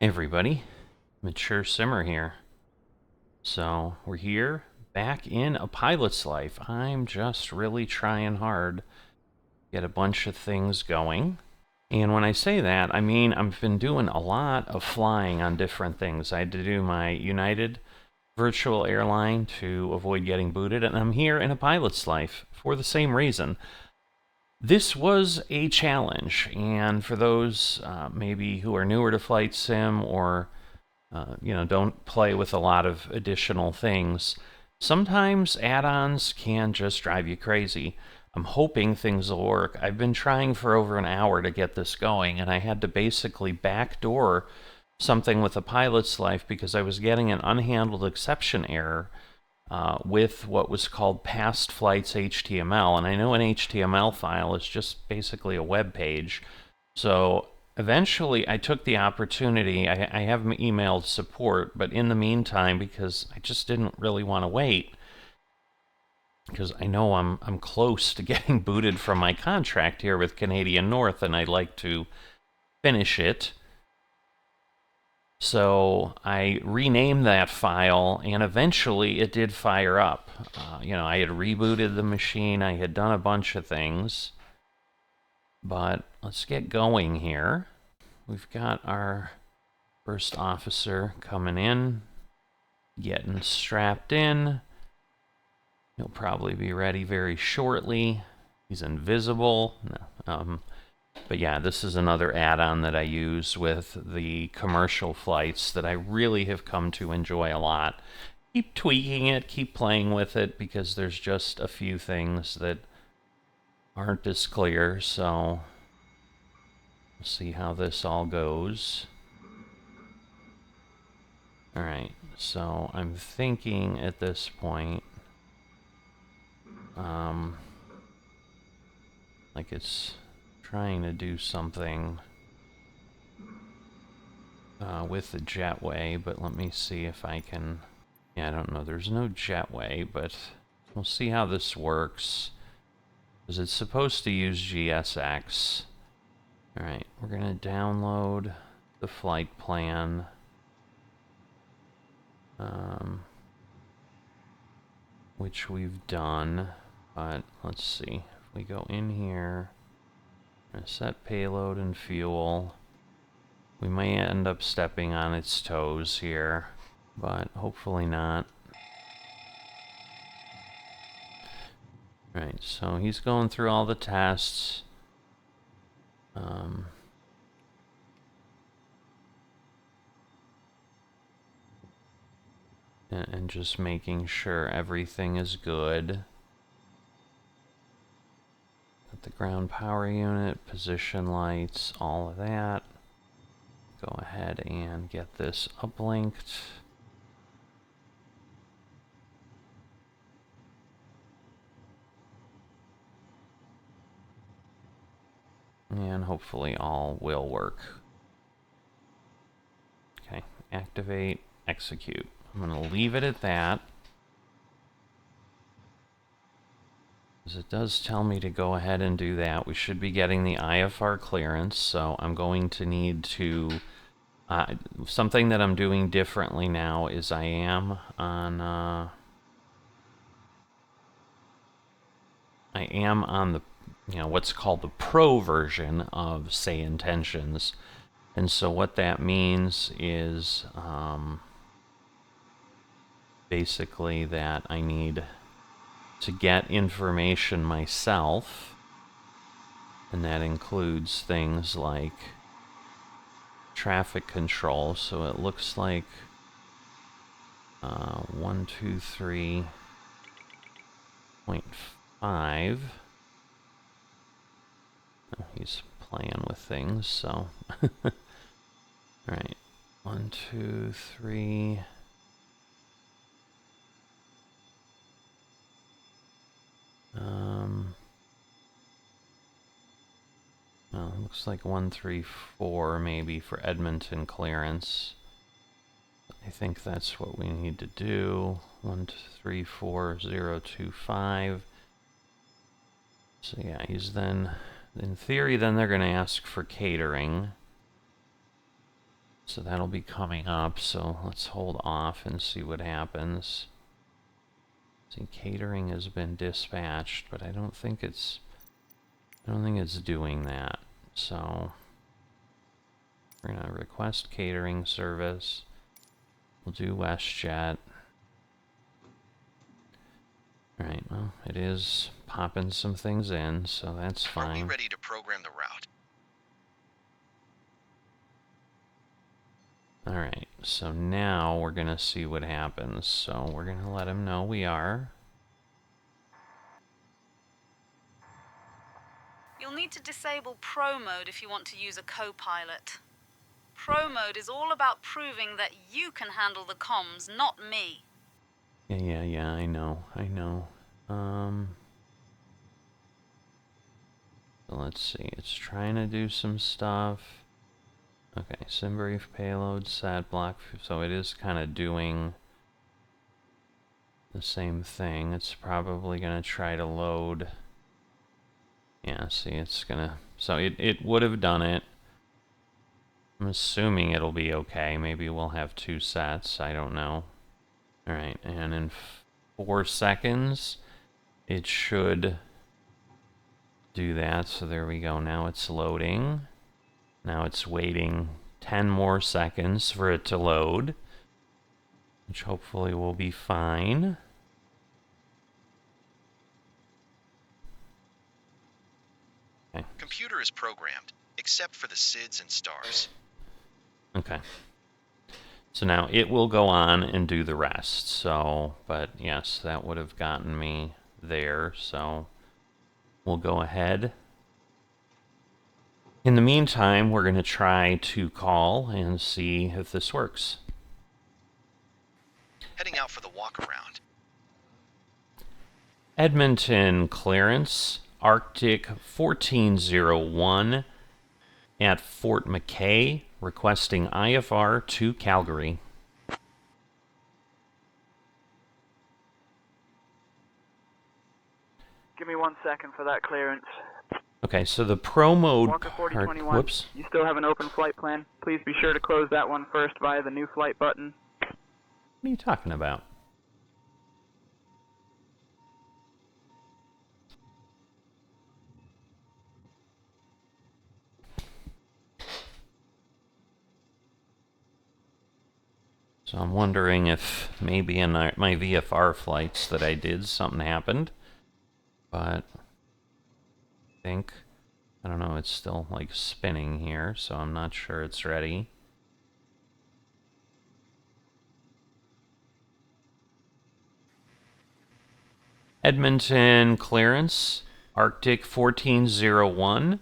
Hey everybody, Mature Simmer here. So we're here, back in a pilot's life. I'm just really trying hard to get a bunch of things going. And when I say that, I mean I've been doing a lot of flying on different things. I had to do my United virtual airline to avoid getting booted, and I'm here in a pilot's life for the same reason. This was a challenge, and for those maybe who are newer to flight sim or don't play with a lot of additional things. Sometimes add-ons can just drive you crazy. I'm hoping things will work. I've been trying for over an hour to get this going, and I had to basically backdoor something with a pilot's life because I was getting an unhandled exception error with what was called past flights HTML. And I know an HTML file is just basically a web page. So eventually I took the opportunity. I have emailed support, but in the meantime, because I just didn't really want to wait, because I know I'm close to getting booted from my contract here with Canadian North, and I'd like to finish it. So I renamed that file, and eventually it did fire up. I had rebooted the machine, I had done a bunch of things, but let's get going here. We've got our first officer coming in, getting strapped in. He'll probably be ready very shortly. He's invisible. No, but yeah, this is another add-on that I use with the commercial flights that I really have come to enjoy a lot. Keep tweaking it, keep playing with it, because there's just a few things that aren't as clear, so we'll see how this all goes. Alright, so I'm thinking at this point, like it's trying to do something with the jetway, but let me see if I can... Yeah, I don't know. There's no jetway, but we'll see how this works. Because it's supposed to use GSX. Alright, we're going to download the flight plan. Which we've done, but let's see. If we go in here, we're going to set payload and fuel. We may end up stepping on its toes here, but hopefully not. Right, so he's going through all the tests. And just making sure everything is good. Got the ground power unit, position lights, all of that. Go ahead and get this uplinked. And hopefully all will work. Okay, activate, execute. I'm going to leave it at that, because it does tell me to go ahead and do that. We should be getting the IFR clearance, so I'm going to need to... something that I'm doing differently now is I am on the what's called the pro version of Say Intentions. And so what that means is basically that I need to get information myself, and that includes things like traffic control. So it looks like 123.5. Oh, he's playing with things, so alright, 1, 2, 3. Well, it looks like 134 maybe for Edmonton clearance. I think that's what we need to do. 134025. So yeah, he's then, in theory, then they're going to ask for catering. So that'll be coming up, so let's hold off and see what happens. See, catering has been dispatched, but I don't think it's doing that. So we're gonna request catering service. We'll do WestJet. Alright, well, it is popping some things in, so that's fine. Are we ready to program the route? Alright, so now we're gonna see what happens. So we're gonna let him know we are. You'll need to disable Pro Mode if you want to use a co-pilot. Pro Mode is all about proving that you can handle the comms, not me. Yeah, I know. So let's see, it's trying to do some stuff. Okay, SimBrief payload, sat block, so it is kind of doing the same thing. It's probably going to try to load. Yeah, see, it's going to, so it would have done it. I'm assuming it'll be okay. Maybe we'll have 2 sets, I don't know. Alright, and in 4 seconds, it should do that. So there we go, now it's loading. Now it's waiting 10 more seconds for it to load, which hopefully will be fine. Okay. Computer is programmed, except for the SIDS and stars. Okay. So now it will go on and do the rest. So, but yes, that would have gotten me there. So we'll go ahead. In the meantime, we're going to try to call and see if this works. Heading out for the walk around. Edmonton clearance, Arctic 1401 at Fort Mckay, requesting IFR to Calgary. Give me 1 second for that clearance. Okay, so the pro mode Walker 4021, whoops. you still have an open flight plan. Please be sure to close that one first via the new flight button. What are you talking about? So I'm wondering if maybe in my VFR flights that I did, something happened. But I don't know, it's still like spinning here, so I'm not sure it's ready. Edmonton clearance, Arctic 1401,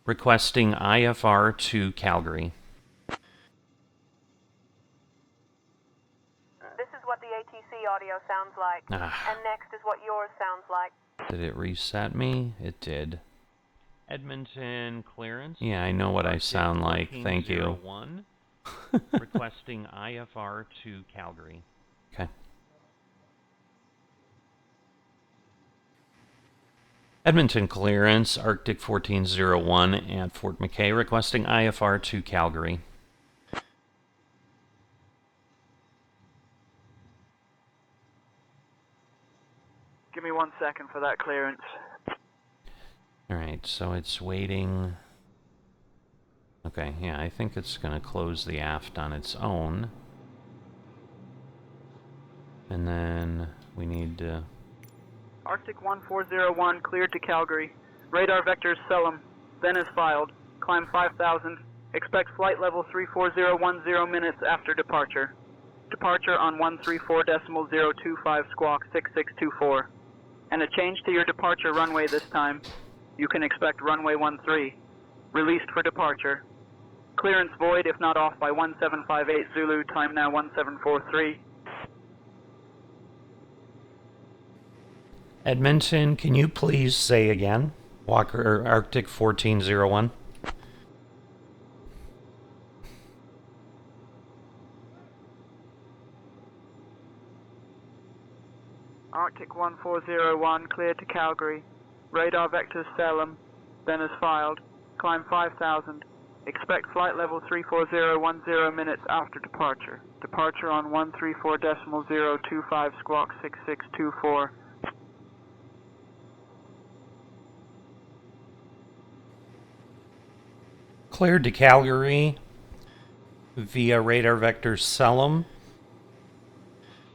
requesting IFR to Calgary. This is what the ATC audio sounds like. And next is what yours sounds like. Did it reset me? It did. Edmonton clearance. Yeah, I know what I sound like. Thank you. Requesting IFR to Calgary. Okay. Edmonton clearance, Arctic 1401 at Fort Mckay, requesting IFR to Calgary. Give me 1 second for that clearance. Alright, so it's waiting. Okay, yeah, I think it's going to close the aft on its own. And then we need to... Arctic 1401 cleared to Calgary. Radar vectors Selim. Then is filed. Climb 5000. Expect flight level 34010 minutes after departure. Departure on 134.025 squawk 6624. And a change to your departure runway this time. You can expect runway 13. Released for departure. Clearance void if not off by 1758 Zulu, time now 1743. Edmonton, can you please say again? Walker Arctic 1401. Arctic 1401 cleared to Calgary. Radar vectors Selim. Then is filed. Climb 5000. Expect flight level 34010 minutes after departure. Departure on 134.025 squawk 6624. Cleared to Calgary via radar vector Selim.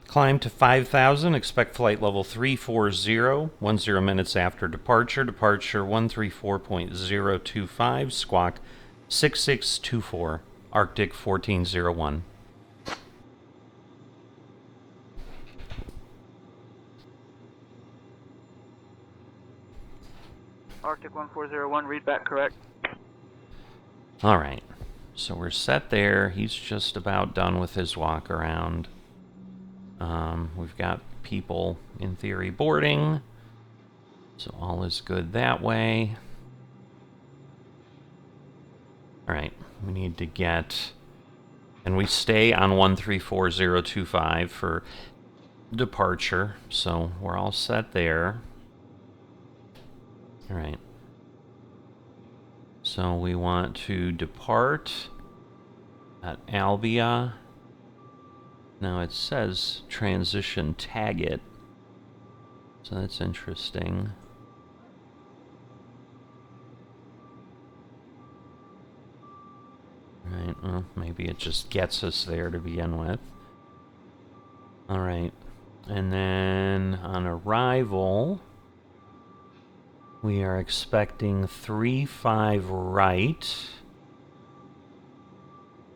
Climb to 5,000. Expect flight level 340, 10 minutes after departure. Departure 134.025, squawk 6624, Arctic 1401. Arctic 1401, read back correct. All right, so we're set there. He's just about done with his walk around. We've got people, in theory, boarding, so all is good that way. All right, we need to get, and we stay on 134.025 for departure, so we're all set there. All right. So we want to depart at Albia. Now it says transition target, so that's interesting. Right, well, maybe it just gets us there to begin with. All right, and then on arrival, we are expecting 35 right,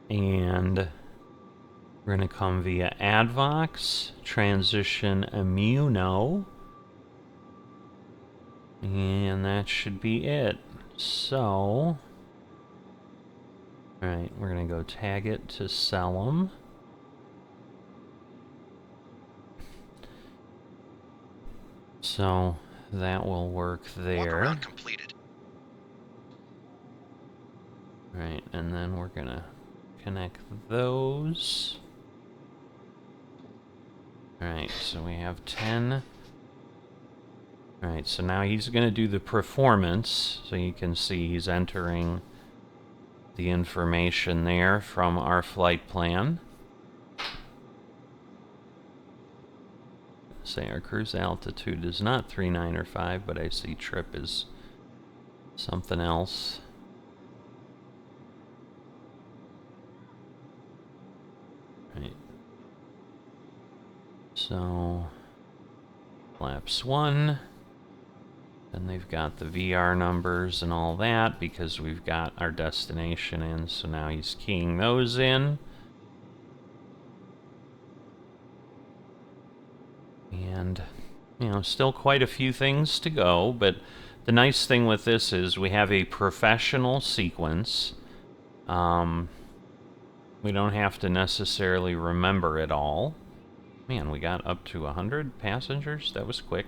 and we're going to come via Advox, transition Immuno, and that should be it. So, alright, we're going to go tag it to Selim. So, that will work there. Walk-around completed. Alright, and then we're going to connect those. Alright, so we have 10. Alright, so now he's going to do the performance. So you can see he's entering the information there from our flight plan. Say our cruise altitude is not 3905, but I see trip is something else. Right. So, flaps 1. Then they've got the VR numbers and all that because we've got our destination in. So now he's keying those in. And, you know, still quite a few things to go, but the nice thing with this is we have a professional sequence. We don't have to necessarily remember it all. Man, we got up to 100 passengers? That was quick.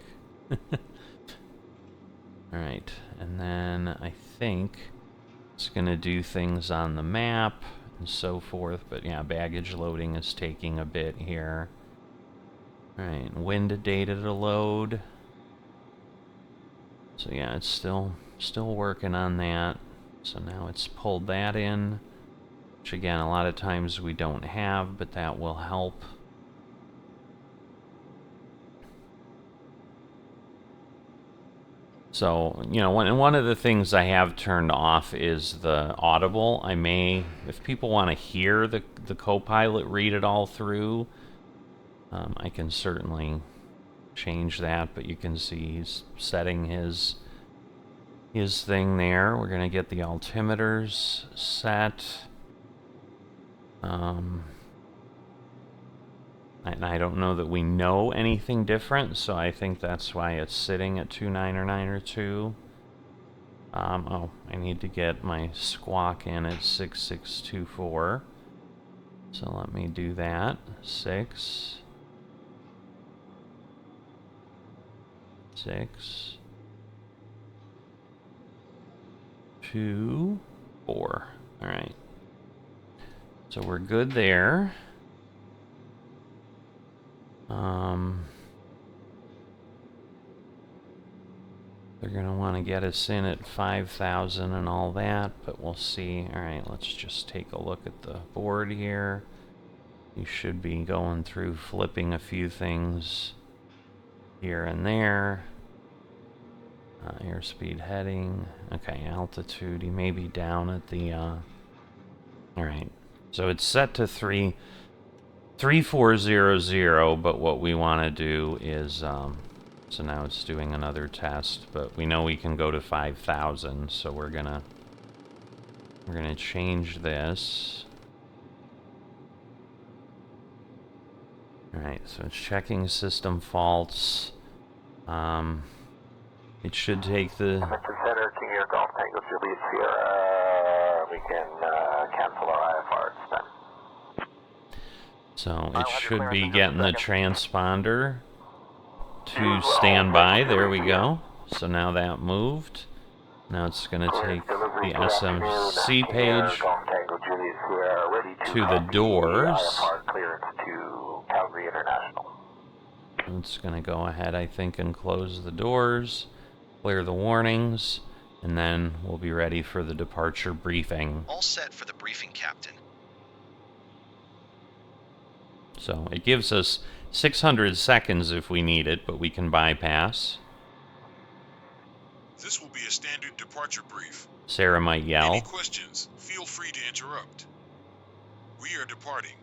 Alright, and then I think it's going to do things on the map and so forth, but yeah, baggage loading is taking a bit here. Alright, wind data to load. So yeah, it's still working on that. So now it's pulled that in, which again, a lot of times we don't have, but that will help. So, you know, one of the things I have turned off is the audible. I may, if people want to hear the co-pilot read it all through, I can certainly change that, but you can see he's setting his thing there. We're going to get the altimeters set. And I don't know that we know anything different, so I think that's why it's sitting at 299 or 2. Oh, I need to get my squawk in at 6624. So let me do that. 6, 6, 2, 4. All right. So we're good there. They're going to want to get us in at 5,000 and all that, but we'll see. All right, let's just take a look at the board here. You should be going through flipping a few things here and there. Airspeed heading. Okay, altitude. He may be down at the... Alright. So it's set to 3400, but what we want to do is... so now it's doing another test, but we know we can go to 5,000, so we're gonna change this. Alright, so it's checking system faults. It should take the... Center, King Air Golf Tango Juliet Sierra. We can cancel our IFR then. So it should be getting the transponder to stand by. There we go. So now that moved. Now it's going to take the SMC page to the doors. Clearance to Calgary International. It's going to go ahead, I think, and close the doors, clear the warnings, and then we'll be ready for the departure briefing. All set for the briefing, Captain. So it gives us 600 seconds if we need it, but we can bypass. This will be a standard departure brief. Sarah might yell. Any questions, feel free to interrupt. We are departing.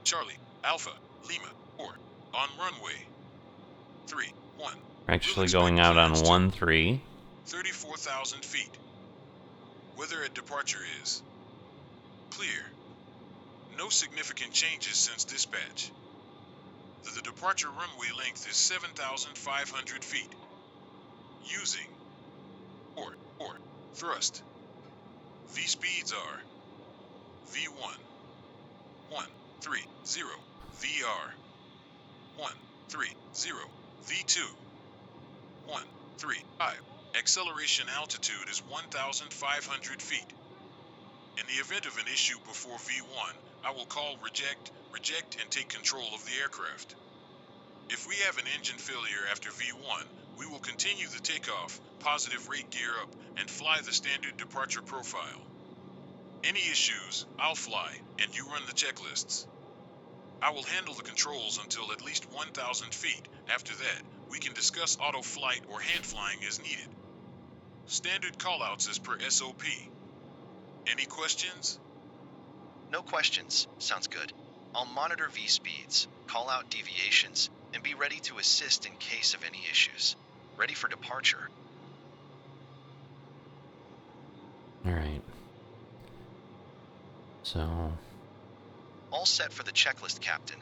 Charlie, Alpha, Lima, 4, on runway 31. We're actually going out on 13. 34,000 feet. Weather at departure is clear. No significant changes since dispatch. The departure runway length is 7,500 feet. Using or thrust. V speeds are V1 130 VR 130 V2 135. Acceleration altitude is 1,500 feet. In the event of an issue before V1, I will call reject, and take control of the aircraft. If we have an engine failure after V1, we will continue the takeoff, positive rate gear up, and fly the standard departure profile. Any issues, I'll fly, and you run the checklists. I will handle the controls until at least 1,000 feet. After that, we can discuss auto flight or hand flying as needed. Standard callouts as per SOP. Any questions? No questions. Sounds good. I'll monitor V speeds, call out deviations, and be ready to assist in case of any issues. Ready for departure. Alright. So... All set for the checklist, Captain.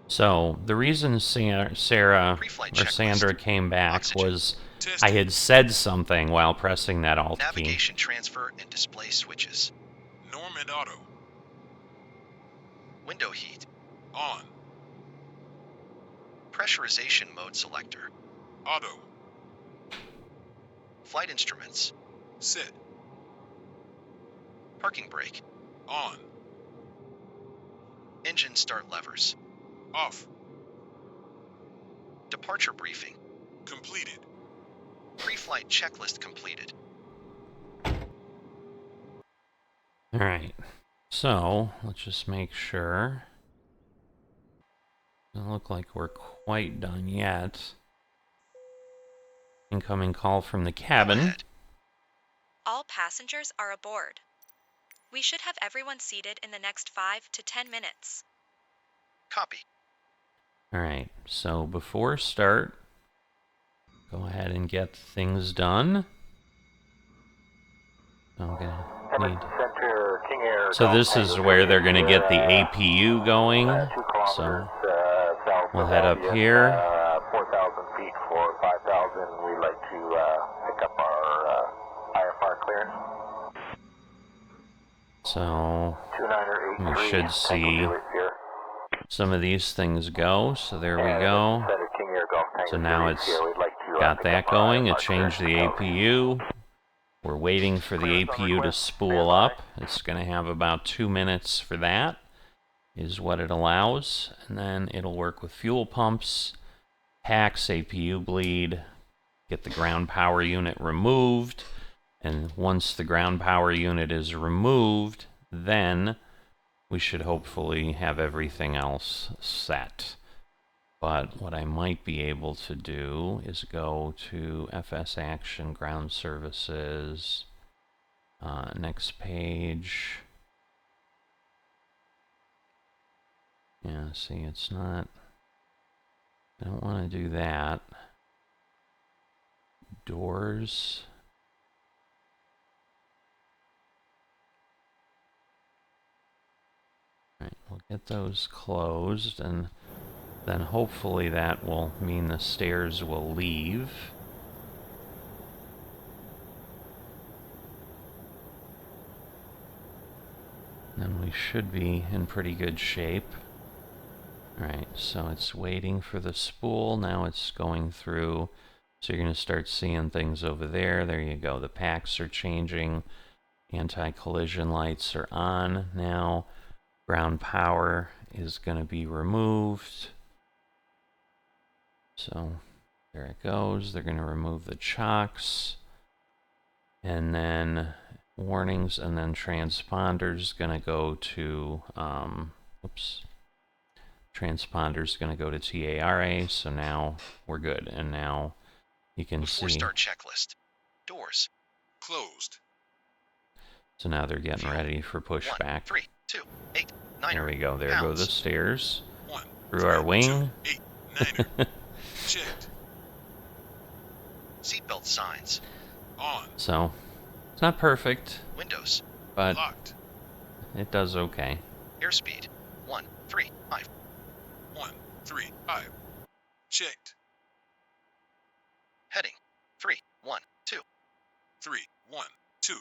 So, the reason Sarah or Sandra came back was I had said something while pressing that Alt key. Navigation transfer and display switches. Norm and auto. Window heat. On. Pressurization mode selector. Auto. Flight instruments. Set. Parking brake. On. Engine start levers. Off. Departure briefing. Completed. Pre-flight checklist completed. Alright. So, let's just make sure. Doesn't look like we're quite done yet. Incoming call from the cabin. All passengers are aboard. We should have everyone seated in the next 5 to 10 minutes. Copy. Alright, so before start, go ahead and get things done. I'm gonna need... So this is where they're gonna get the APU going. So we'll head up here. 4,000 feet for 5,000. We'd like to pick up our IFR clearance. So we should see some of these things go. So there we go. So now it's got that going. It changed the APU. We're waiting for the APU to spool up. It's going to have about 2 minutes for that. is what it allows, and then it'll work with fuel pumps, hacks, APU bleed, get the ground power unit removed, and once the ground power unit is removed, then we should hopefully have everything else set. But what I might be able to do is go to FS Action Ground Services, next page. Yeah, see, it's not, I don't want to do that. Doors. Alright, we'll get those closed, and then hopefully that will mean the stairs will leave. Then we should be in pretty good shape. Alright, so it's waiting for the spool. Now it's going through. So you're going to start seeing things over there. There you go. The packs are changing. Anti-collision lights are on now. Ground power is going to be removed. So there it goes. They're going to remove the chocks. And then warnings, and then transponders going to go to, transponder's going to go to TARA, so now we're good. And now you can Before see. Start checklist. Doors. Closed. So now they're getting Fuel. ready for 1, pushback. 3, 2, 8, 9. There we go. There go the stairs. 1, Through 3, our wing. 2, 8, 9. Checked. Seatbelt signs. On. So it's not perfect, Windows. but Locked. it does okay. Airspeed. 1, 3, 5. 1, 3, 5. Checked. Heading. 3, 1, 2. 3, 1, 2.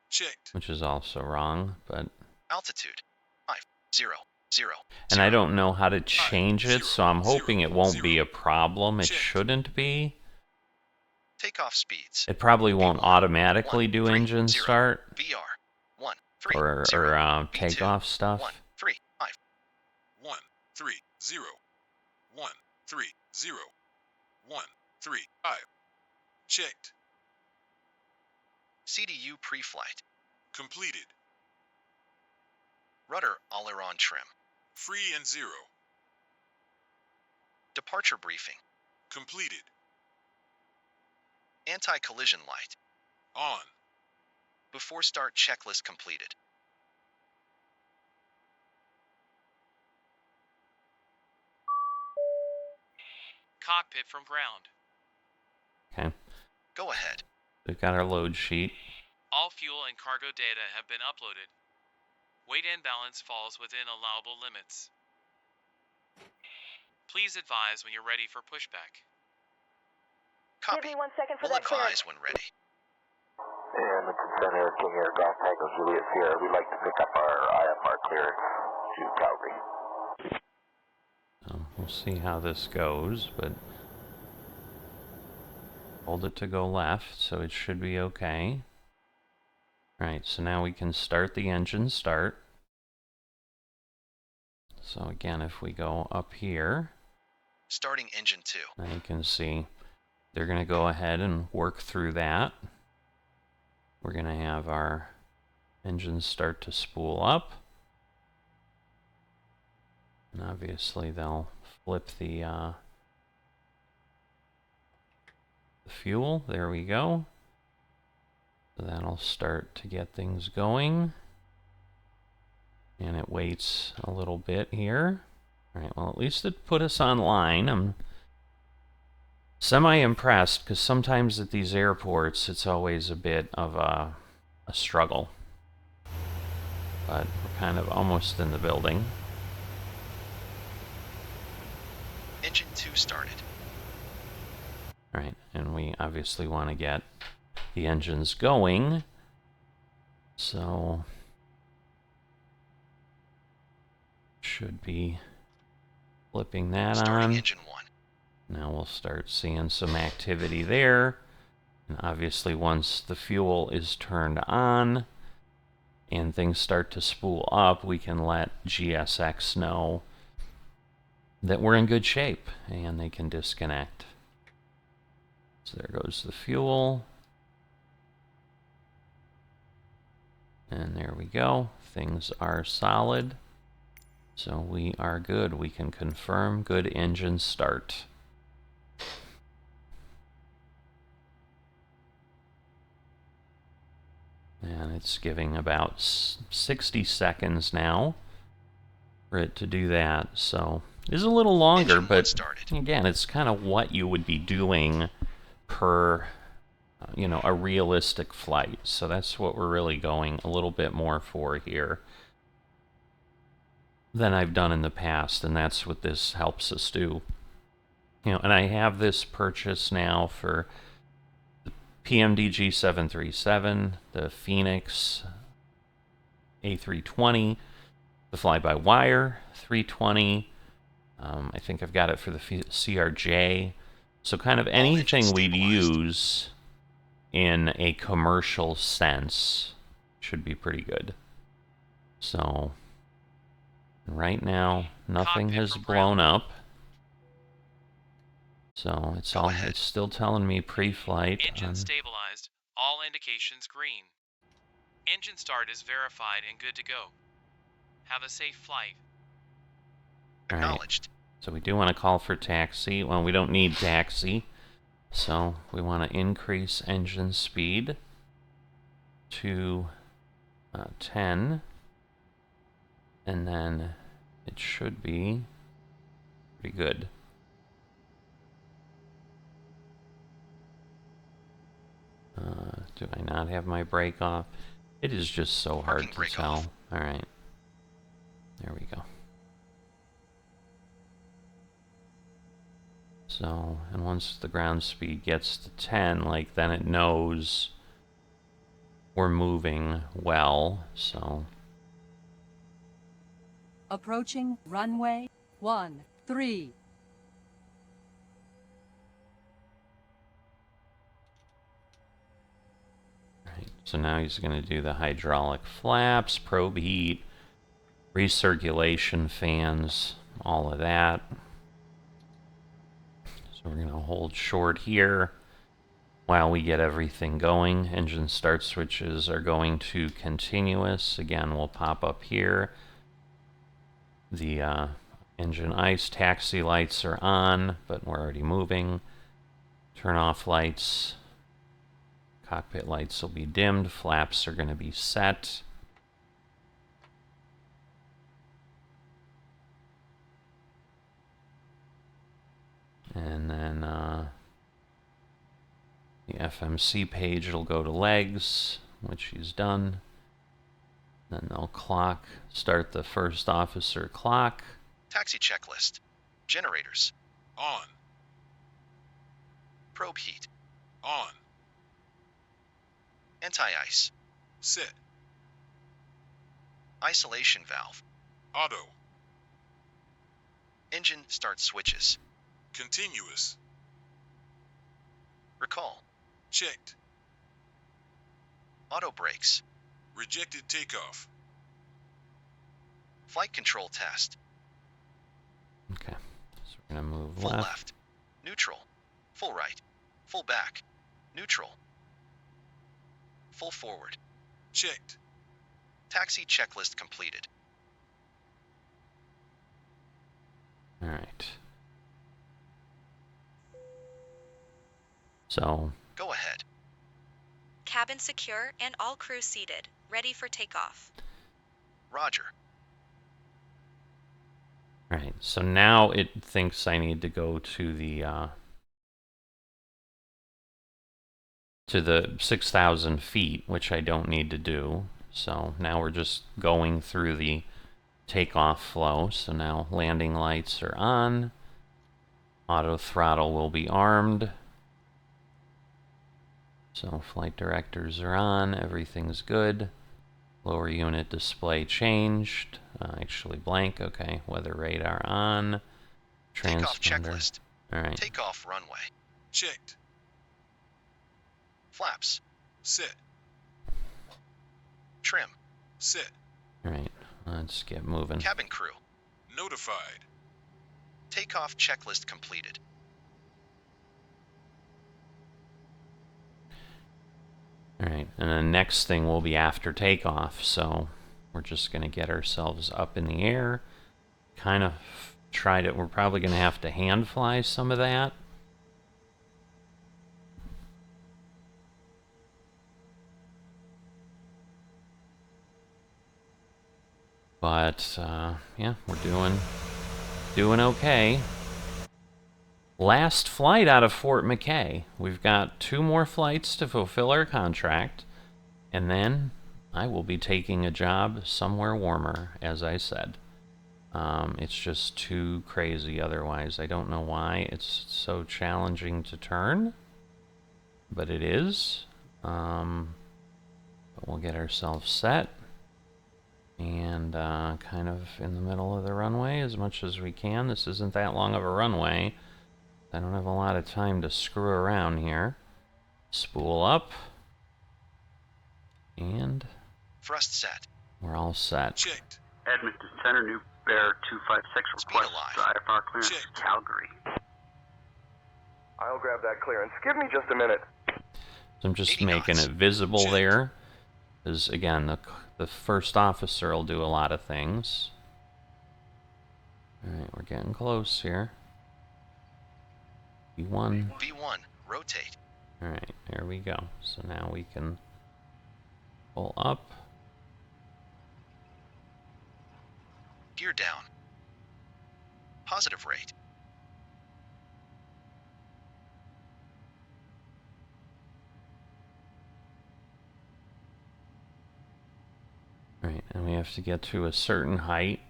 Checked. Which is also wrong, but Altitude. 5, 0, 0. and I don't know how to change it, so I'm hoping it won't be a problem. It shouldn't be. Takeoff speeds. It probably won't automatically do 3, engine 0. start VR. 1, 3, or 0. takeoff stuff. 1, 3, 5. 1, 3, 0. 1, 3, 0. 1, 3, 5. Checked. CDU pre-flight. Completed. Rudder aileron trim. Free and 0. Departure briefing. Completed. Anti-collision light. On. Before start checklist completed. Cockpit from ground. Okay, Go ahead. we've got our load sheet. All fuel and cargo data have been uploaded. Weight and balance falls within allowable limits. Please advise when you're ready for pushback. Copy. Give me 1 second for We'll that clearance. advise when ready. And Mckay Center, King Air Golf Tango Juliet Sierra, we'd like to pick up our IFR clearance to Calgary. We'll see how this goes, but hold it to go left, so it should be okay. Alright, so now we can start the engine start. So again, if we go up here, Starting engine 2. now you can see they're going to go ahead and work through that. We're going to have our engines start to spool up. And obviously they'll flip the fuel. There we go. So that'll start to get things going. And it waits a little bit here. Alright, well at least it put us online. I'm semi-impressed, because sometimes at these airports it's always a bit of a struggle. But we're kind of almost in the building. Engine 2 started. Alright, and we obviously want to get the engines going. So should be flipping that Starting on. engine 1. Now we'll start seeing some activity there. And obviously once the fuel is turned on and things start to spool up, we can let GSX know that we're in good shape, and they can disconnect. So there goes the fuel. And there we go. Things are solid. So we are good. We can confirm good engine start. And it's giving about 60 seconds now for it to do that. So it's a little longer, but again, it's kind of what you would be doing per, you know, a realistic flight. So that's what we're really going a little bit more for here than I've done in the past, and that's what this helps us do. You know, and I have this purchase now for the PMDG 737, the Phoenix A320, the fly-by-wire 320. I think I've got it for the CRJ. So kind of anything we'd use in a commercial sense should be pretty good. So right now, nothing has blown up. So it's still telling me pre-flight. Engine stabilized. All indications green. Engine start is verified and good to go. Have a safe flight. Acknowledged. Right. So we do want to call for taxi. Well, we don't need taxi. So we want to increase engine speed to 10. And then it should be pretty good. Do I not have my brake off? It is just so hard to tell. All right. There we go. So, and once the ground speed gets to 10, like, then it knows we're moving well, so. Approaching runway 13. Right, so now he's going to do the hydraulic flaps, probe heat, recirculation fans, all of that. So we're going to hold short here while we get everything going. Engine start switches are going to continuous. Again, we'll pop up here. The engine ice taxi lights are on, but we're already moving. Turn off lights. Cockpit lights will be dimmed. Flaps are going to be set. And then the FMC page will go to legs, which he's done. Then they'll clock, start the first officer clock. Taxi checklist. Generators. On. Probe heat. On. Anti-ice. Set. Isolation valve. Auto. Engine start switches. Continuous. Recall. Checked. Auto brakes. Rejected takeoff. Flight control test. Okay, so we're going to move full left. Neutral. Full right. Full back. Neutral. Full forward. Checked. Taxi checklist completed. All right. So. Go ahead. Cabin secure and all crew seated, ready for takeoff. Roger. All right, so now it thinks I need to go to the 6,000 feet, which I don't need to do. So now we're just going through the takeoff flow. So now landing lights are on. Auto throttle will be armed. So flight directors are on. Everything's good. Lower unit display changed. Actually blank. Okay. Weather radar on. Takeoff checklist. All right. Takeoff runway. Checked. Flaps. Set. Trim. Set. Alright, let's get moving. Cabin crew. Notified. Takeoff checklist completed. Alright, and the next thing will be after takeoff, so we're just going to get ourselves up in the air. Kind of tried it. We're probably going to have to hand fly some of that. But, yeah, we're doing okay. Last flight out of Fort Mckay. We've got 2 more flights to fulfill our contract, and then I will be taking a job somewhere warmer, as I said. It's just too crazy otherwise. I don't know why it's so challenging to turn, but it is. But we'll get ourselves set. And kind of in the middle of the runway as much as we can. This isn't that long of a runway. I don't have a lot of time to screw around here. Spool up. And Thrust set. we're all set. Checked. Edmonton Center, New Bear 256 Speed request alive. IFR clearance Check. to Calgary. I'll grab that clearance. Give me just a minute. So I'm just 80 making knots. it visible Check. there. Because, again, the first officer will do a lot of things. Alright, we're getting close here. V1. V1, rotate. Alright, there we go. So now we can pull up. Gear down. Positive rate. Right, and we have to get to a certain height.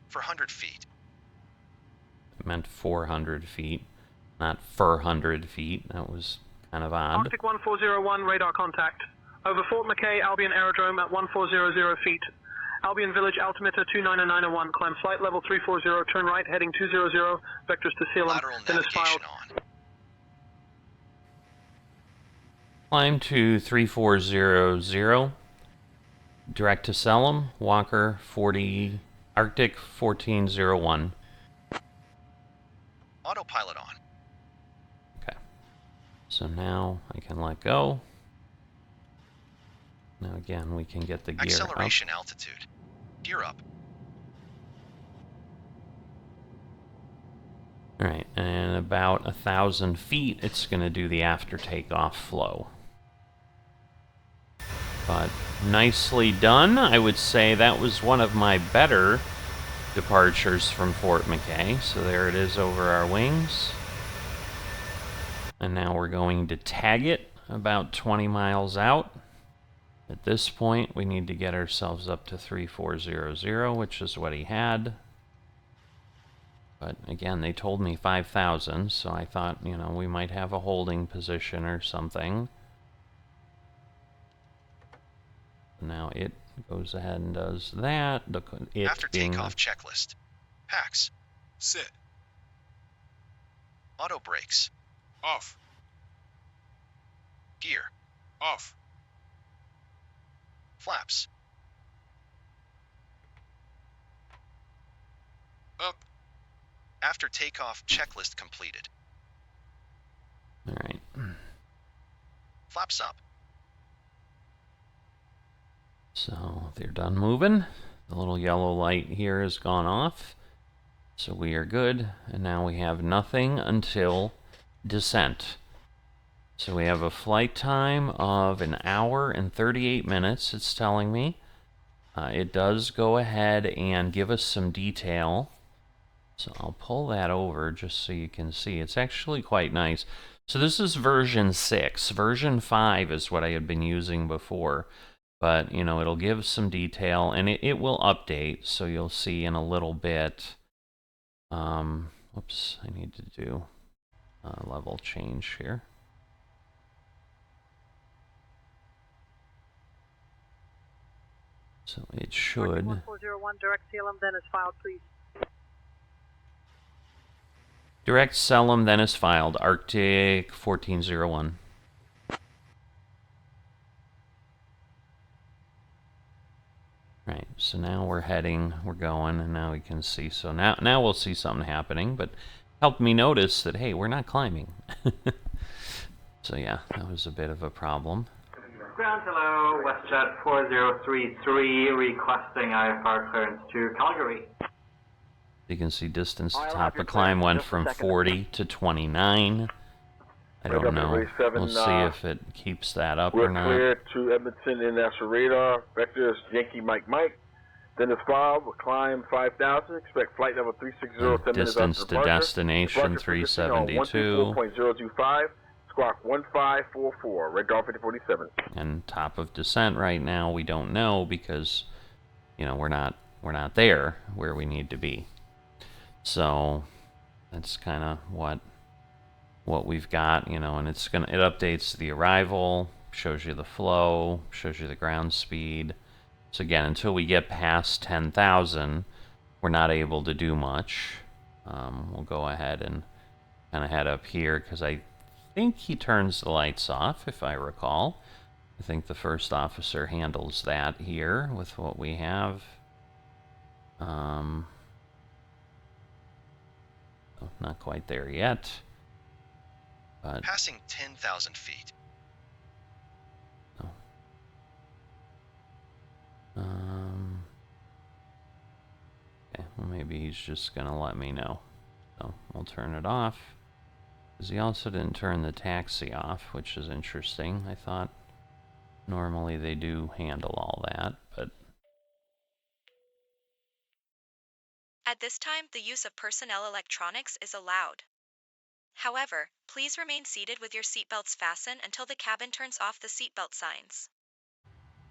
For 100 feet. I meant 400 feet, not 400 feet. That was kind of odd. Arctic 1401, radar contact. Over Fort Mckay, Albion Aerodrome at 1400 feet. Albion Village, altimeter 29901. Climb flight level 340, turn right, heading 200, vectors to Salem. Lateral Finish filed. navigation on. Climb to 3400. Direct to Salem, Walker 40, Arctic 1401. Autopilot on. Okay. So now I can let go. Now again, we can get the gear Acceleration altitude. Gear up. up. Alright, and about 1,000 feet, it's going to do the after takeoff flow. But nicely done. I would say that was one of my better departures from Fort Mckay. So there it is over our wings. And now we're going to tag it about 20 miles out. At this point, we need to get ourselves up to 3400, which is what he had. But again, they told me 5,000, so I thought, you know, we might have a holding position or something. Now it goes ahead and does that. It After being takeoff checklist. Packs. Set. Auto brakes. Off. Gear. Off. Flaps. Up. After takeoff checklist completed. all right. Flaps up. So they're done moving. The little yellow light here has gone off. So we are good. And now we have nothing until descent. So we have a flight time of 1 hour and 38 minutes, it's telling me. It does go ahead and give us some detail. So I'll pull that over just so you can see. It's actually quite nice. So this is version 6. Version 5 is what I had been using before. But, you know, it'll give some detail, and it will update, so you'll see in a little bit. Oops, I need to do a level change here. So it should. 1401, direct Salem, then is filed, please. Direct Salem, then is filed. Arctic 1401. So now we're going, and now we can see. So now we'll see something happening, but helped me notice that, hey, we're not climbing. So yeah, that was a bit of a problem. Ground, hello, WestJet 4033, requesting IFR clearance to Calgary. You can see distance to top of climb went from 40 to 29. I don't know. We'll see if it keeps that up or not. We're clear to Edmonton International Radar. Vector is Yankee Mike Mike. Dennis Bob, we'll climb 5,000. Expect flight level 360, 10 minutes after Distance to departure. destination 372. 124.025. Squawk 1544. Red Dolphin 5047. And top of descent right now, we don't know because, you know, we're not there where we need to be. So that's kind of what we've got, you know, and it updates the arrival, shows you the flow, shows you the ground speed. So again, until we get past 10,000, we're not able to do much. We'll go ahead and kind of head up here because I think he turns the lights off, if I recall. I think the first officer handles that here with what we have. Oh, not quite there yet. But Passing 10,000 feet. Oh. Okay, well maybe he's just gonna let me know. So we'll turn it off. Because he also didn't turn the taxi off, which is interesting. I thought normally they do handle all that, but... At this time, the use of personnel electronics is allowed. However, please remain seated with your seatbelts fastened until the cabin turns off the seatbelt signs.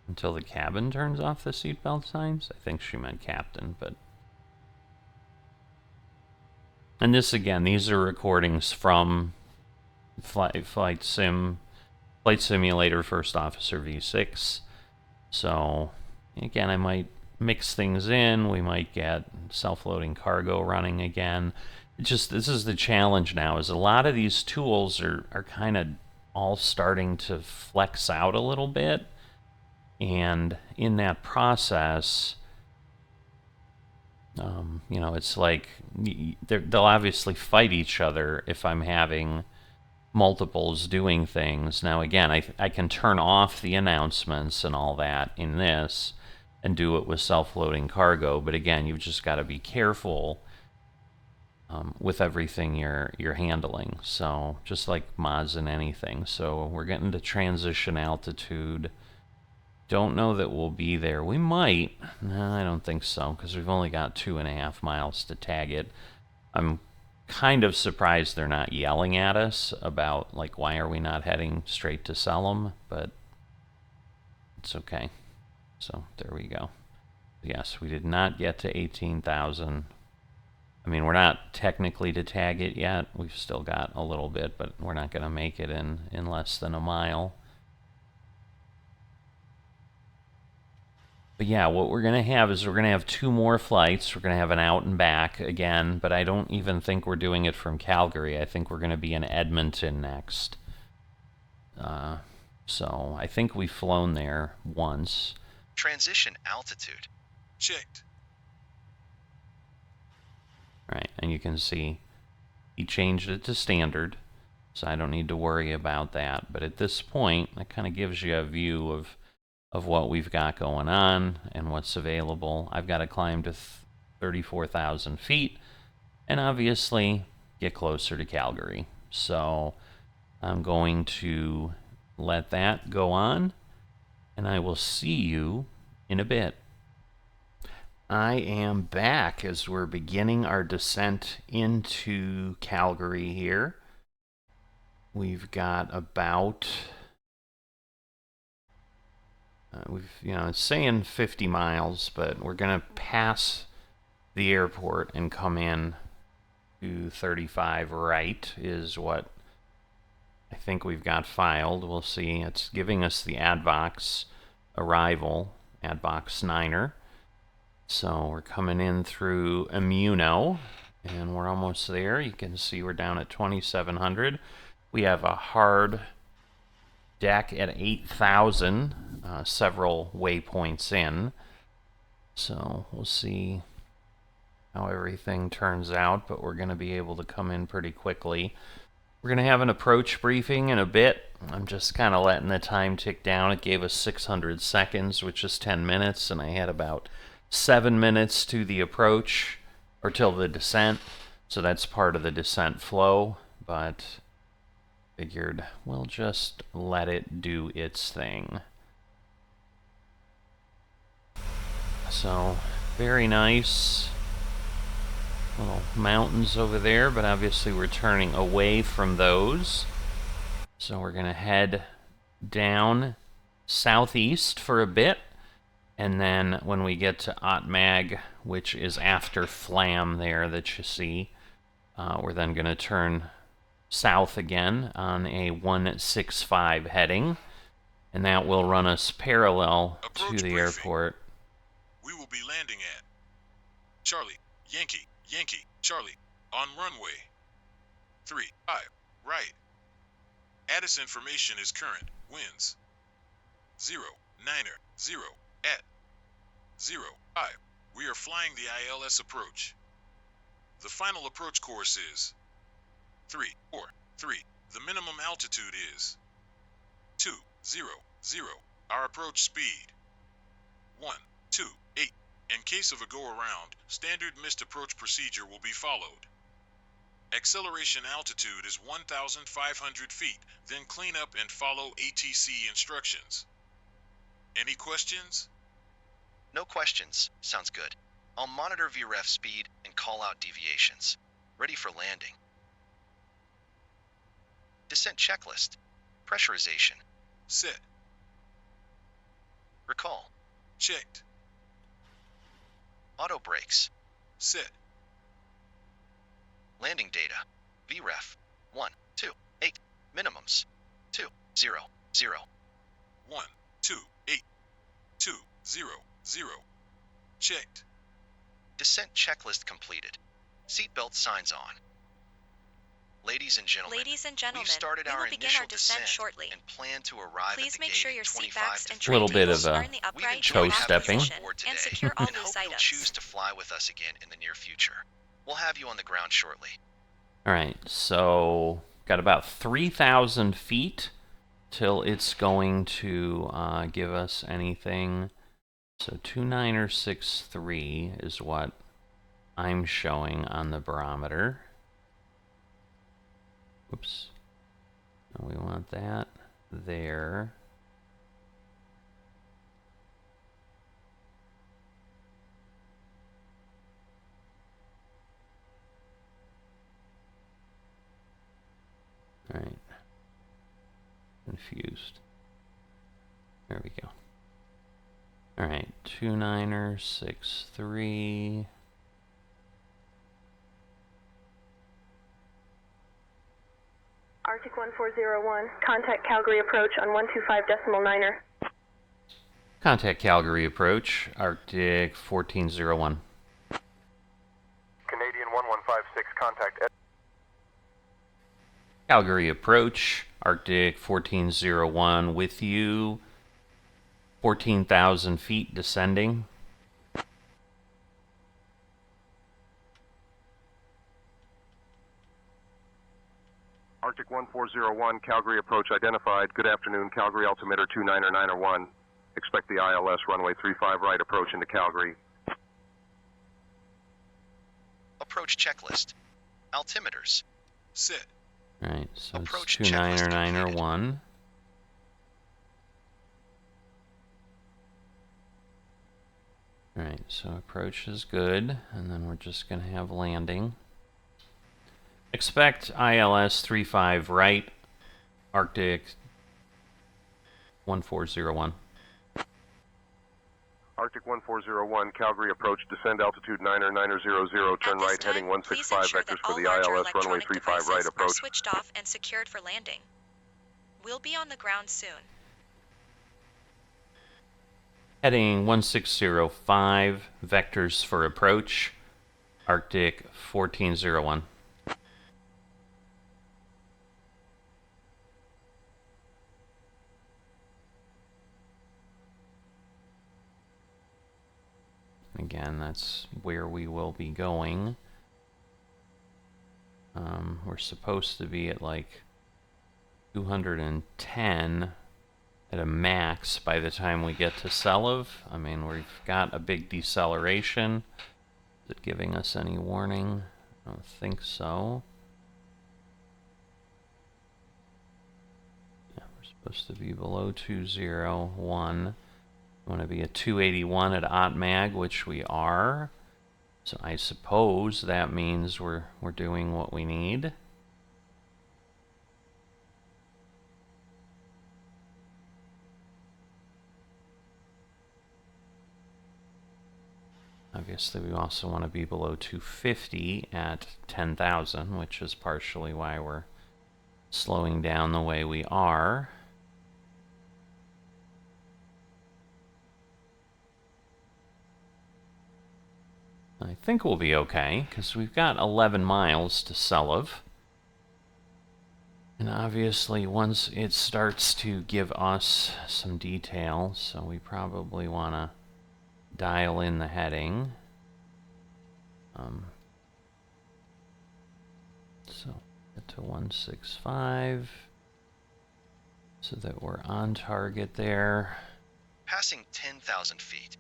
Until the cabin turns off the seatbelt signs? I think she meant captain, but... And this, again, these are recordings from Flight Simulator First Officer V6. So, again, I might mix things in. We might get self-loading cargo running again. This is the challenge now, is a lot of these tools are kind of all starting to flex out a little bit. And in that process... you know, it's like they'll obviously fight each other if I'm having multiples doing things. Now, again, I can turn off the announcements and all that in this and do it with self-loading cargo. But again, you've just got to be careful with everything you're handling. So just like mods and anything. So we're getting to transition altitude. Don't know that we'll be there. We might. No, I don't think so, because we've only got 2.5 miles to tag it. I'm kind of surprised they're not yelling at us about, like, why are we not heading straight to Selim, but it's okay. So there we go. Yes, we did not get to 18,000. I mean, we're not technically to tag it yet. We've still got a little bit, but we're not going to make it in less than a mile. But yeah, what we're going to have is we're going to have 2 more flights. We're going to have an out and back again, but I don't even think we're doing it from Calgary. I think we're going to be in Edmonton next. So I think we've flown there once. Transition altitude. Checked. Right, and you can see he changed it to standard, so I don't need to worry about that. But at this point, that kind of gives you a view of what we've got going on and what's available. I've got to climb to 34,000 feet and obviously get closer to Calgary. So I'm going to let that go on, and I will see you in a bit. I am back as we're beginning our descent into Calgary here. We've got about... it's saying 50 miles, but we're going to pass the airport and come in to 35 right is what I think we've got filed. We'll see. It's giving us the AdVox arrival, AdVox 9er. So we're coming in through Immuno, and we're almost there. You can see we're down at 2,700. We have a hard deck at 8,000, several waypoints in. So we'll see how everything turns out, but we're going to be able to come in pretty quickly. We're going to have an approach briefing in a bit. I'm just kind of letting the time tick down. It gave us 600 seconds, which is 10 minutes, and I had about 7 minutes to the approach, or till the descent. So that's part of the descent flow, but figured we'll just let it do its thing. So, very nice. Little mountains over there, but obviously we're turning away from those. So we're going to head down southeast for a bit, and then when we get to Otmag, which is after Flam there that you see, we're then going to turn south again on a 165 heading, and that will run us parallel to the airport. We will be landing at Charlie, Yankee, Yankee, Charlie, on runway 35, right. Addis information is current. Winds 090 at 05. We are flying the ILS approach. The final approach course is 343. The minimum altitude is 200. Our approach speed 128. In case of a go-around, standard missed approach procedure will be followed. Acceleration altitude is 1,500 feet, then clean up and follow ATC instructions. Any questions? No questions. Sounds good. I'll monitor VREF speed and call out deviations. Ready for landing. Descent checklist. Pressurization. Set. Recall. Checked. Auto brakes. Set. Landing data. VREF 128. Minimums 200. 128. 200. Checked. Descent checklist completed. Seatbelt signs on. Ladies and gentlemen, we've started our initial descent shortly. and plan to arrive Please at the make gate sure your in seat 25 backs to and 30 little bit minutes. of are in the We've upright enjoyed toe having stepping. you on board today and secure all and loose hope you'll items. choose to fly with us again in the near future. We'll have you on the ground shortly. All right, so got about 3,000 feet till it's going to give us anything. So 2963 is what I'm showing on the barometer. Oops. We want that there. All right. Confused. There we go. All right, 2963. Arctic 1401, contact Calgary approach on 125.9er. Contact Calgary approach, Arctic 1401. Canadian 1156, contact Ed. Calgary approach, Arctic 1401 with you. 14,000 feet descending. Arctic 1401, Calgary approach identified. Good afternoon, Calgary altimeter 29901. Expect the ILS runway 35 right approach into Calgary. Approach checklist. Altimeters. Set. All right, so Approach it's checklist 29901. All right, so approach is good, and then we're just going to have landing. Expect ILS 35 right, Arctic 1401. Arctic 1401, Calgary approach, descend altitude 900, turn right, heading 165 vectors for the ILS runway 35 right approach. Are switched off and secured for landing. We'll be on the ground soon. Heading 1605, vectors for approach, Arctic 1401. again, that's where we will be going. We're supposed to be at like 210 at a max by the time we get to Selev. I mean, we've got a big deceleration. Is it giving us any warning? I don't think so. Yeah, we're supposed to be below 201. We want to be at 281 at Otmag, which we are. So I suppose that means we're doing what we need. Obviously, we also want to be below 250 at 10,000, which is partially why we're slowing down the way we are. I think we'll be okay, because we've got 11 miles to Selev. And obviously, once it starts to give us some detail, so we probably want to dial in the heading. So get to 165 so that we're on target there. Passing 10,000 feet.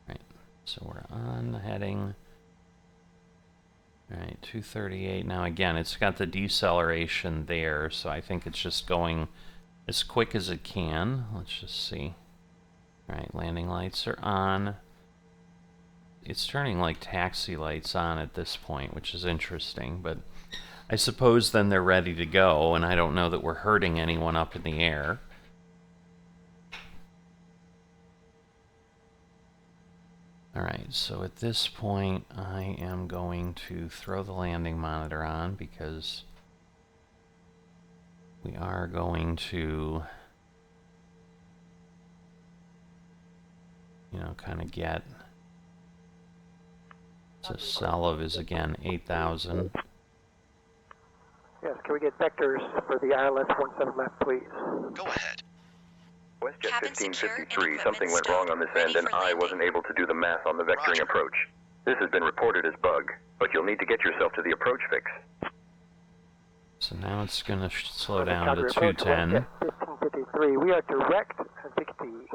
Right, so we're on the heading. All right, 238. Now again, it's got the deceleration there, so I think it's just going as quick as it can. Let's just see. All right, landing lights are on. It's turning like taxi lights on at this point, which is interesting, but I suppose then they're ready to go, and I don't know that we're hurting anyone up in the air. Alright, so at this point I am going to throw the landing monitor on because we are going to, you know, kind of get... So Selev is again 8,000. Yes, can we get vectors for the ILS 17 left, please? Go ahead. WestJet 1553, something went wrong on this end and I wasn't able to do the math on the vectoring approach. This has been reported as bug, but you'll need to get yourself to the approach fix. So now it's going to slow down to 210. 1553, we are direct Victi.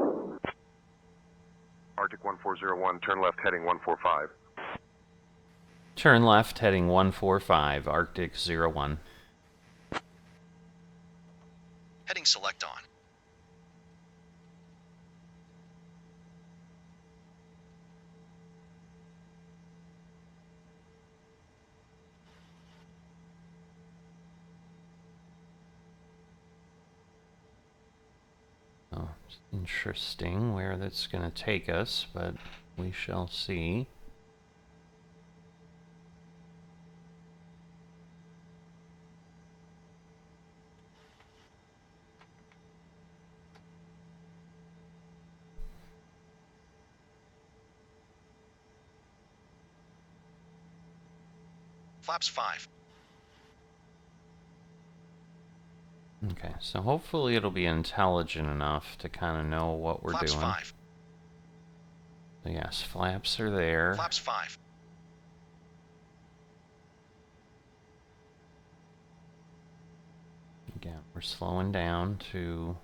Arctic 1401, turn left heading 145. Turn left heading 145, Arctic 01. Heading select on. Oh, it's interesting where that's going to take us, but we shall see. Flaps 5. Okay, so hopefully it'll be intelligent enough to kind of know what we're Flaps doing. 5. So yes, flaps are there. Flaps 5. Again, we're slowing down to,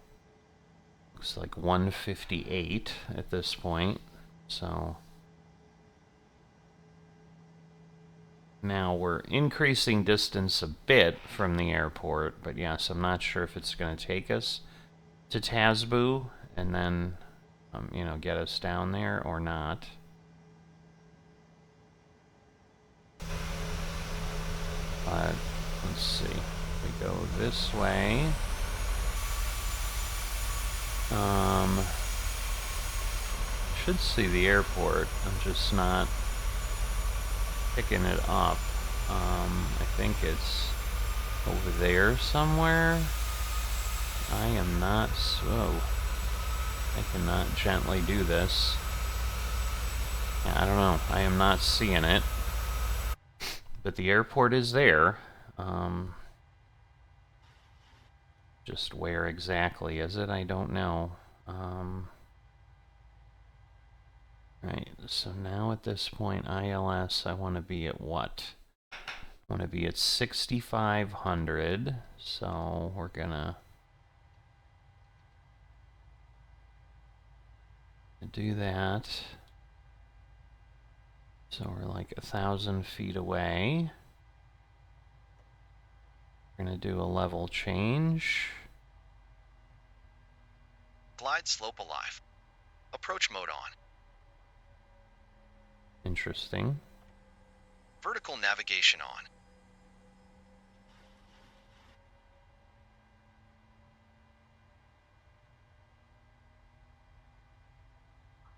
looks like 158 at this point. So now we're increasing distance a bit from the airport, but yes, I'm not sure if it's going to take us to Tazbu and then, you know, get us down there or not. But let's see. We go this way. Should see the airport. I'm just not picking it up. I think it's over there somewhere. I am not so. I cannot gently do this. Yeah, I don't know. I am not seeing it. But the airport is there. Just where exactly is it? I don't know. Right, so now at this point, ILS, I want to be at what? I want to be at 6,500, so we're gonna do that. So we're like 1,000 feet away. We're gonna do a level change. Glide slope alive. Approach mode on. Interesting. Vertical navigation on.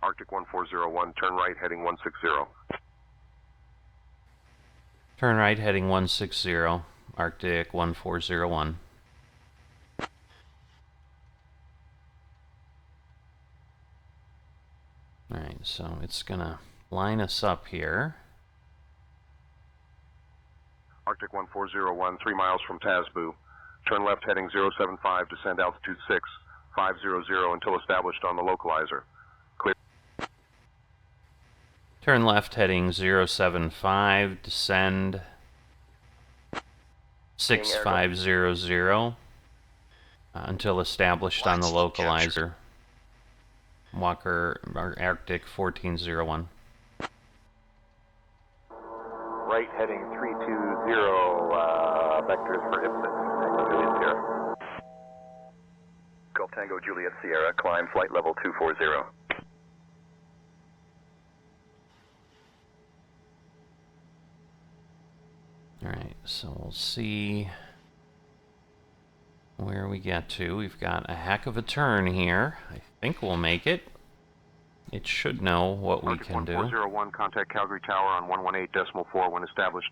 Arctic 1401, turn right heading 160. Turn right heading 160, Arctic 1401. Alright, so it's gonna line us up here. Arctic 1401, 3 miles from Tasbu. Turn left heading 075, descend altitude 6500 until established on the localizer. Clear. Turn left heading 075, descend 6500 until established on the localizer. Walker, Arctic 1401. Right heading 320, vectors for Ipswich, Tango Juliet Sierra. Golf Tango Juliet Sierra, climb flight level 240. Alright, so we'll see where we get to. We've got a heck of a turn here. I think we'll make it. It should know what we can do. 1401, contact Calgary Tower on 118.4 when established.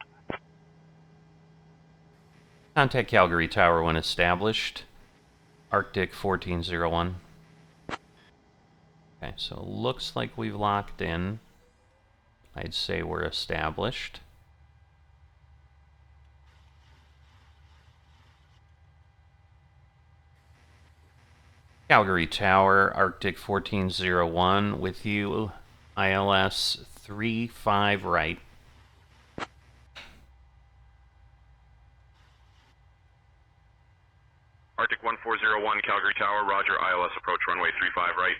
Contact Calgary Tower when established. Arctic 1401. Okay, so it looks like we've locked in. I'd say we're established. Calgary Tower, Arctic 1401, with you, ILS 35 right. Arctic 1401, Calgary Tower, roger, ILS approach runway 35 right.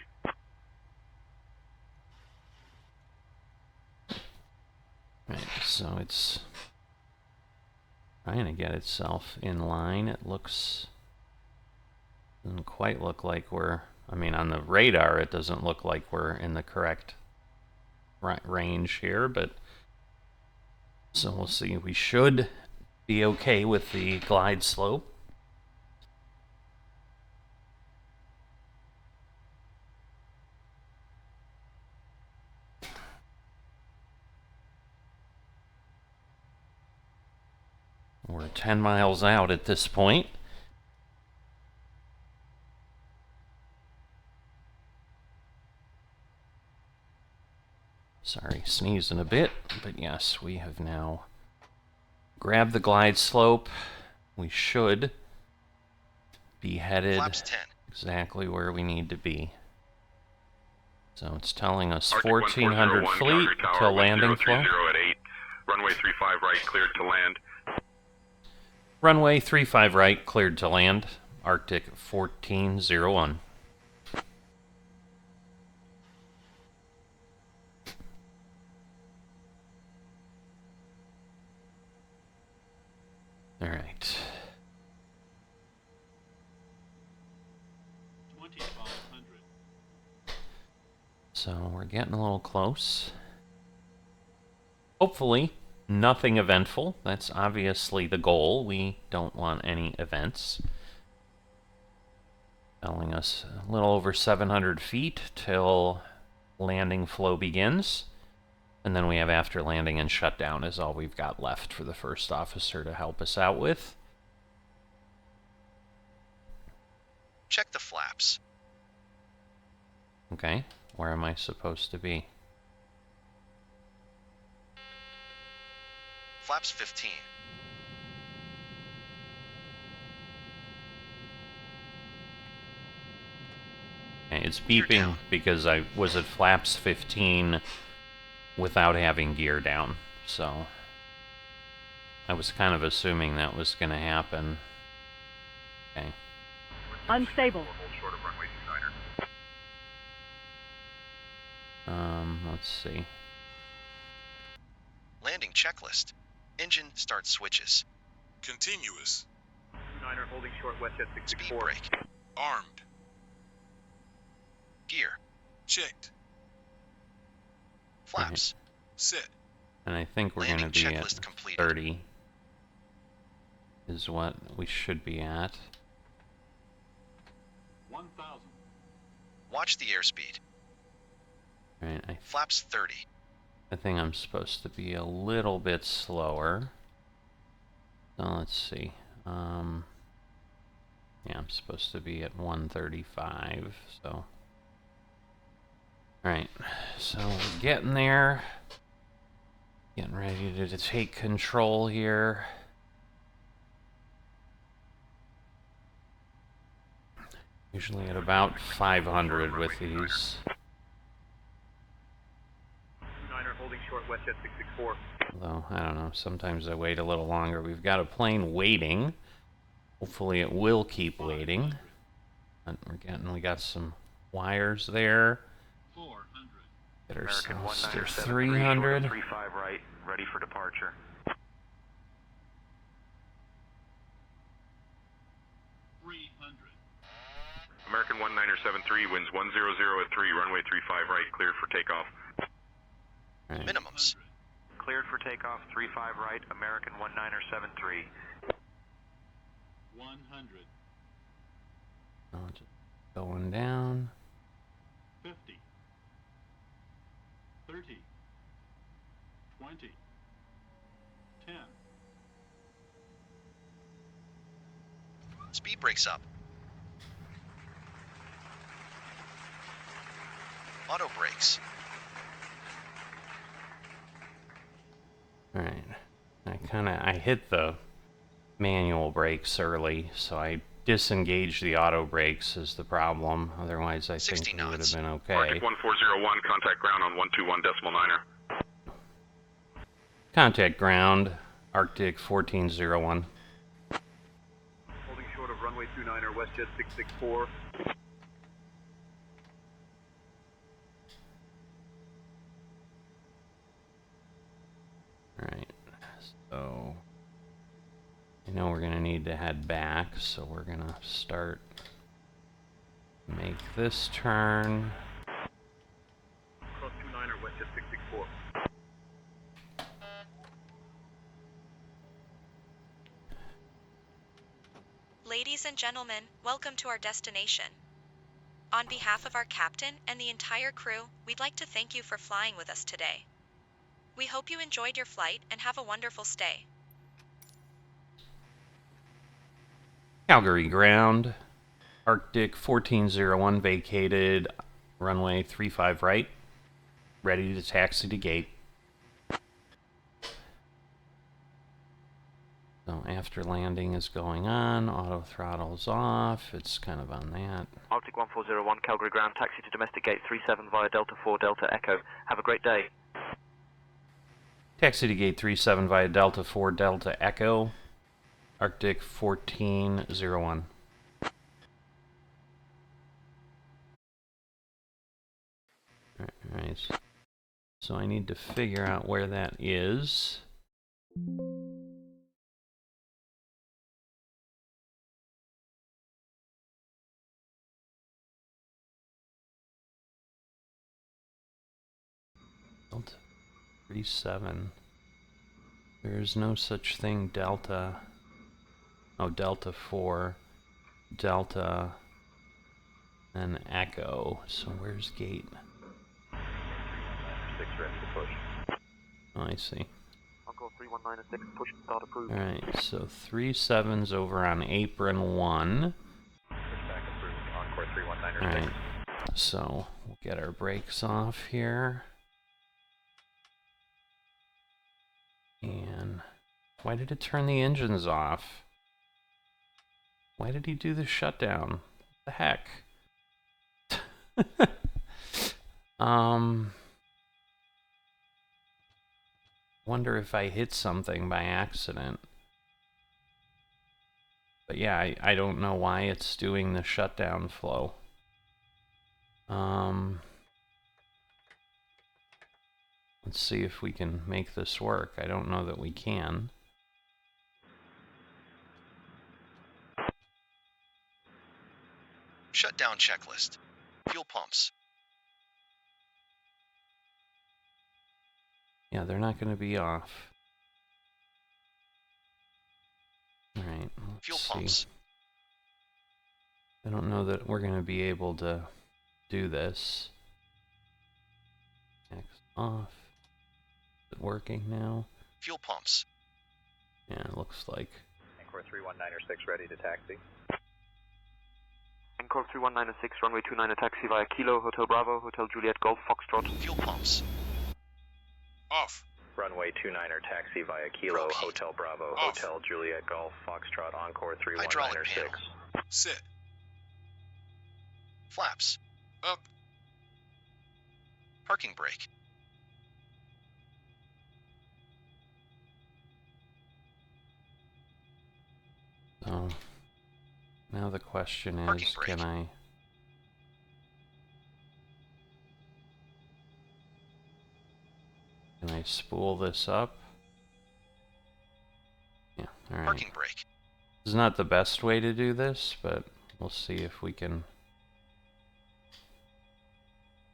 Right, so it's trying to get itself in line. It doesn't quite look like we're, I mean, on the radar it doesn't look like we're in the correct range here, but so we'll see. We should be okay with the glide slope. We're 10 miles out at this point. Sorry, sneezing a bit, but yes, we have now grabbed the glide slope. We should be headed exactly where we need to be. So it's telling us 1400 feet till landing flow. At 8. Runway 35 right, cleared to land. Runway 35 right, cleared to land. Arctic 1401. All right. 2,500. So we're getting a little close. Hopefully, nothing eventful. That's obviously the goal. We don't want any events. Telling us a little over 700 feet till landing flow begins. And then we have after landing and shutdown is all we've got left for the first officer to help us out with. Check the flaps. Okay, where am I supposed to be? Flaps 15. it's beeping because I was at flaps 15 without having gear down, so I was kind of assuming that was going to happen. Okay. Unstable. Let's see. Landing checklist. Engine start switches. Continuous. 29er holding short westjet Speed 664. brake. Armed. Gear. Checked. Flaps. Set. And I think we're going to be at 30 is what we should be at. 1,000. Watch the airspeed. Right, Flaps 30. I think I'm supposed to be a little bit slower. So let's see. Yeah, I'm supposed to be at 135, so. Alright, so we're getting there. Getting ready to take control here. Usually at about 500 with these. 29er holding short westjet 664. Although, I don't know, sometimes I wait a little longer. We've got a plane waiting. Hopefully it will keep waiting. But we got some wires there. 400. Get American ourselves to 1973, 300. 35 right, ready for departure. American 1973 winds 100 at 3, runway 35 right, cleared for takeoff. Right. Minimums. Cleared for takeoff, 35 right, American 1973. 100. So just going down. 50. 30. 20. 10. Speed brakes up. Auto brakes. Alright. I hit the manual brakes early, so I disengaged the auto brakes is the problem. Otherwise, I think we would have been okay. Arctic 1401, contact ground on 121.9er. Contact ground, Arctic 1401. Holding short of runway 29er westjet 664. Alright, so I know we're gonna need to head back, so we're gonna make this turn. Cross 29er westjet 664. Ladies and gentlemen, welcome to our destination. On behalf of our captain and the entire crew, we'd like to thank you for flying with us today. We hope you enjoyed your flight and have a wonderful stay. Calgary ground, Arctic 1401 vacated, runway 35 right, ready to taxi to gate. So after landing is going on, auto throttle's off, it's kind of on that. Arctic 1401, Calgary ground, taxi to domestic gate 37 via Delta 4 Delta Echo. Have a great day. Taxi to gate 37 via Delta 4 Delta Echo, Arctic 1401. Alright, so I need to figure out where that is. Delta 37. There is no such thing Delta. Oh, Delta 4, Delta, and Echo. So where's gate? 6 ready to push. Oh, I see. Encore 319 and 6, push and start approved. Alright, so 37's over on apron 1. Push back approved. Encore 319 or 6. Alright, so we'll get our brakes off here. And why did it turn the engines off? Why did he do the shutdown? What the heck? Wonder if I hit something by accident. But yeah, I don't know why it's doing the shutdown flow. Let's see if we can make this work. I don't know that we can. Shutdown checklist. Fuel pumps. Yeah, they're not going to be off. Alright, Fuel let's pumps. see. I don't know that we're going to be able to do this. X off. Is it working now? Fuel pumps. Yeah, it looks like. Encore 31906 ready to taxi. Encore 31906, runway 29 taxi via Kilo, Hotel Bravo, Hotel Juliet, Golf, Foxtrot. Fuel pumps. Off. Runway 29er taxi via Kilo, Hotel Bravo, Off. Hotel Juliet, Golf, Foxtrot, Encore Hydraulic 31906. panel. Sit. Flaps. Up. Parking brake. So, now the question Parking is, brake. Can I spool this up? Yeah, alright. Parking brake. This is not the best way to do this, but we'll see if we can.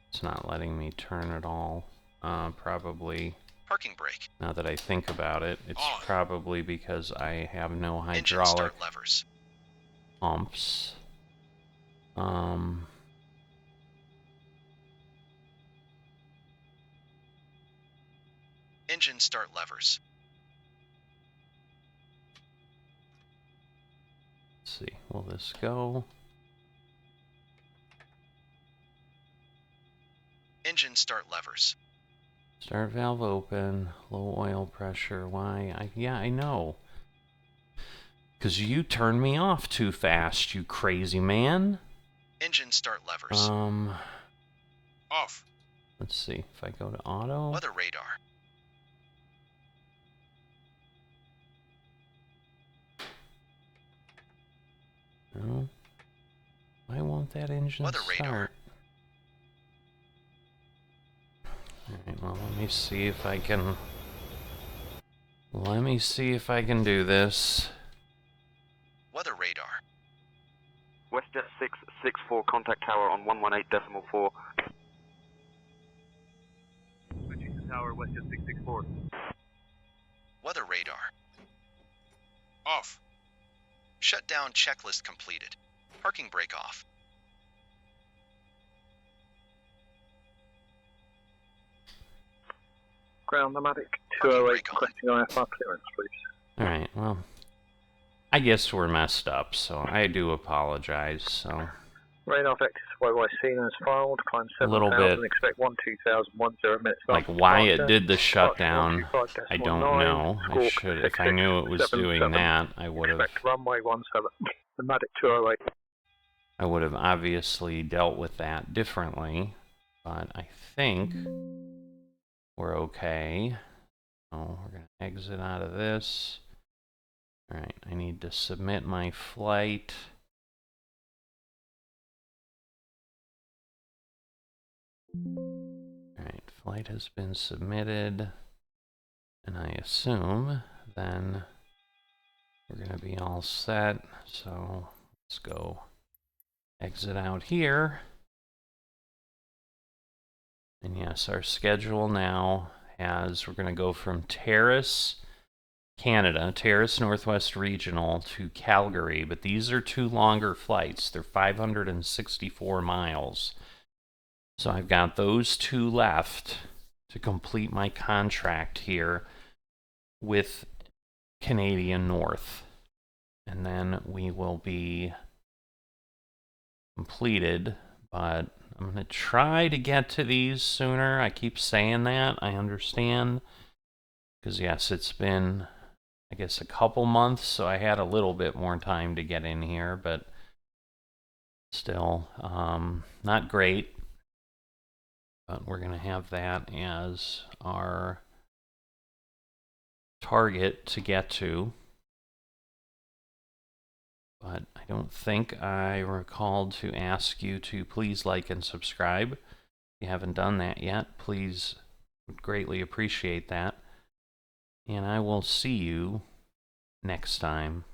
It's not letting me turn at all. Probably. Parking brake. Now that I think about it, it's On. probably because I have no Engine hydraulic start levers. pumps. Engine start levers. Let's see, will this go? Engine start levers. Start valve open, low oil pressure. Why? Yeah, I know. Because you turned me off too fast, you crazy man. Engine start levers. Off. Let's see, if I go to auto. Weather radar. No. Why won't that engine Weather start? radar. Alright, well, let me see if I can. Let me see if I can do this. Weather radar. WestJet 664, contact tower on 118.4. Switching to tower, WestJet 664. Weather radar. Off. Shutdown checklist completed. Parking brake off. Ground nomadic Parking 208 brake on. requesting IFR clearance, please. Alright, well. I guess we're messed up, so I do apologize, so. Radar vectors YYC as filed, climb A little 7,000, bit. expect 12,010 minutes Like after why it departure. did the Departure shutdown, I don't 125.9, know. I squawk should, if I knew it was doing 6677. that, I would have. Expect runway 17, nomadic 208. I would have obviously dealt with that differently, but I think we're okay. Oh, we're going to exit out of this. Alright, I need to submit my flight. Alright, flight has been submitted. And I assume then we're going to be all set. So let's go exit out here. And yes, our schedule now has, we're going to go from Terrace, Canada, Terrace Northwest Regional to Calgary, but these are two longer flights. They're 564 miles. So I've got those two left to complete my contract here with Canadian North. And then we will be completed, but I'm going to try to get to these sooner. I keep saying that. I understand. Because, yes, it's been, I guess, a couple months, so I had a little bit more time to get in here, but Still, not great, but we're going to have that as our target to get to. But I don't think I recalled to ask you to please like and subscribe. If you haven't done that yet, please, would greatly appreciate that. And I will see you next time.